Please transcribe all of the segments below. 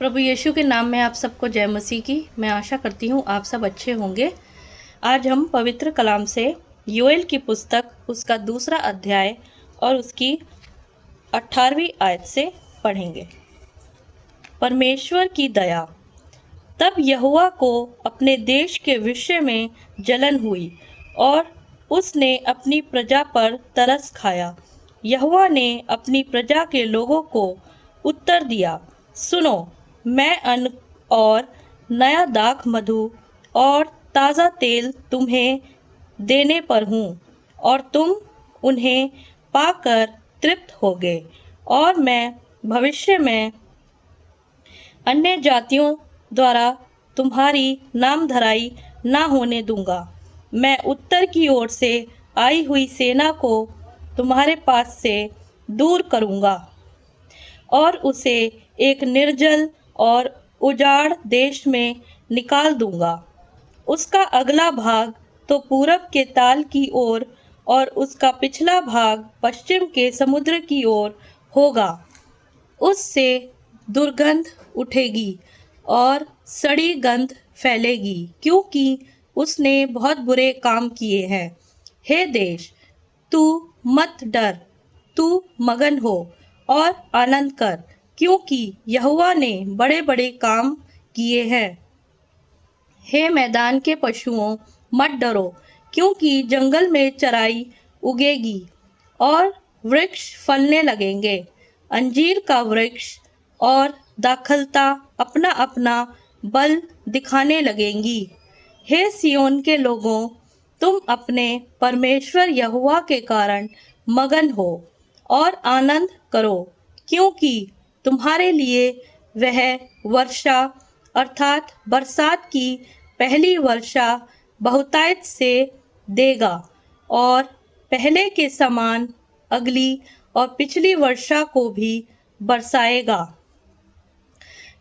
प्रभु यीशु के नाम में आप सबको जय मसीह की। मैं आशा करती हूँ आप सब अच्छे होंगे। आज हम पवित्र कलाम से योएल की पुस्तक उसका 2 अध्याय और उसकी 18वीं आयत से पढ़ेंगे। परमेश्वर की दया। तब यहोवा को अपने देश के विषय में जलन हुई और उसने अपनी प्रजा पर तरस खाया। यहोवा ने अपनी प्रजा के लोगों को उत्तर दिया, सुनो, मैं अन्न और नया दाख मधु और ताज़ा तेल तुम्हें देने पर हूँ और तुम उन्हें पाकर तृप्त होगे। और मैं भविष्य में अन्य जातियों द्वारा तुम्हारी नामधराई ना होने दूंगा। मैं उत्तर की ओर से आई हुई सेना को तुम्हारे पास से दूर करूंगा और उसे एक निर्जल और उजाड़ देश में निकाल दूंगा। उसका अगला भाग तो पूरब के ताल की ओर और उसका पिछला भाग पश्चिम के समुद्र की ओर होगा। उससे दुर्गंध उठेगी और सड़ी गंध फैलेगी, क्योंकि उसने बहुत बुरे काम किए हैं। हे देश, तू मत डर, तू मगन हो और आनंद कर, क्योंकि यहोवा ने बड़े बड़े काम किए हैं। हे मैदान के पशुओं, मत डरो, क्योंकि जंगल में चराई उगेगी और वृक्ष फलने लगेंगे। अंजीर का वृक्ष और दाखलता अपना अपना बल दिखाने लगेंगी। हे सियोन के लोगों, तुम अपने परमेश्वर यहोवा के कारण मगन हो और आनंद करो, क्योंकि तुम्हारे लिए वह वर्षा अर्थात बरसात की पहली वर्षा बहुतायत से देगा और पहले के समान अगली और पिछली वर्षा को भी बरसाएगा।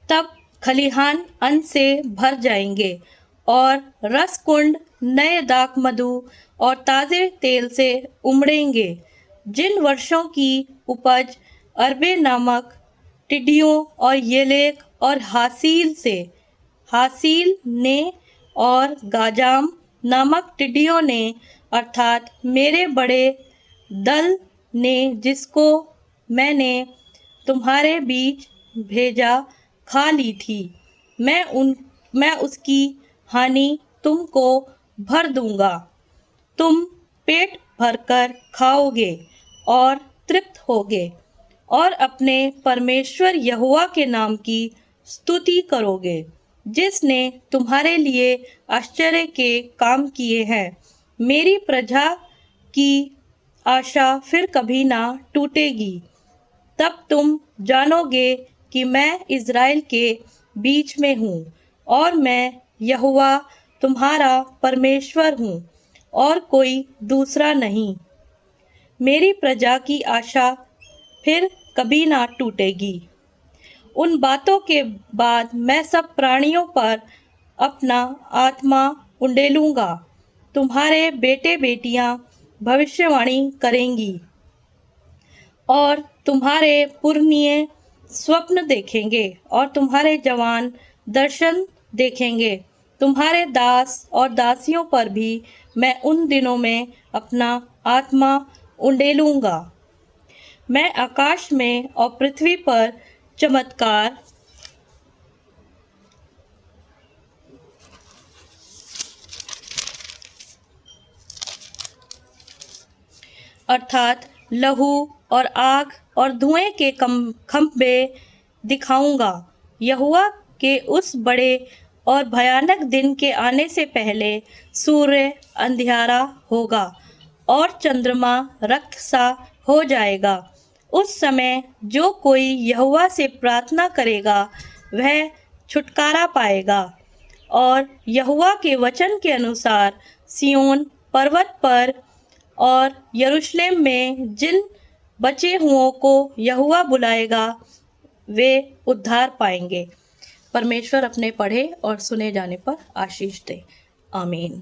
तब खलिहान अन्न से भर जाएंगे और रस कुंड नए दाख मधु और ताज़े तेल से उमड़ेंगे। जिन वर्षों की उपज अरबे नामक टिड्डियों और येलेक और हासील ने और गाजाम नामक टिड्डियों ने अर्थात मेरे बड़े दल ने, जिसको मैंने तुम्हारे बीच भेजा, खा ली थी, मैं उसकी हानि तुमको भर दूंगा। तुम पेट भरकर खाओगे और तृप्त होगे और अपने परमेश्वर यहोवा के नाम की स्तुति करोगे, जिसने तुम्हारे लिए आश्चर्य के काम किए हैं। मेरी प्रजा की आशा फिर कभी ना टूटेगी। तब तुम जानोगे कि मैं इज़राइल के बीच में हूँ और मैं यहोवा तुम्हारा परमेश्वर हूँ और कोई दूसरा नहीं। मेरी प्रजा की आशा फिर कभी ना टूटेगी। उन बातों के बाद मैं सब प्राणियों पर अपना आत्मा उंडेलूँगा। तुम्हारे बेटे बेटियां भविष्यवाणी करेंगी और तुम्हारे पुरनिये स्वप्न देखेंगे और तुम्हारे जवान दर्शन देखेंगे। तुम्हारे दास और दासियों पर भी मैं उन दिनों में अपना आत्मा उंडेलूँगा। मैं आकाश में और पृथ्वी पर चमत्कार अर्थात लहू और आग और धुएं के खंभे दिखाऊंगा। यहोवा के उस बड़े और भयानक दिन के आने से पहले सूर्य अंधियारा होगा और चंद्रमा रक्त सा हो जाएगा। उस समय जो कोई यहोवा से प्रार्थना करेगा वह छुटकारा पाएगा। और यहोवा के वचन के अनुसार सिय्योन पर्वत पर और यरूशलेम में जिन बचे हुओं को यहोवा बुलाएगा, वे उद्धार पाएंगे। परमेश्वर अपने पढ़े और सुने जाने पर आशीष दे। आमीन।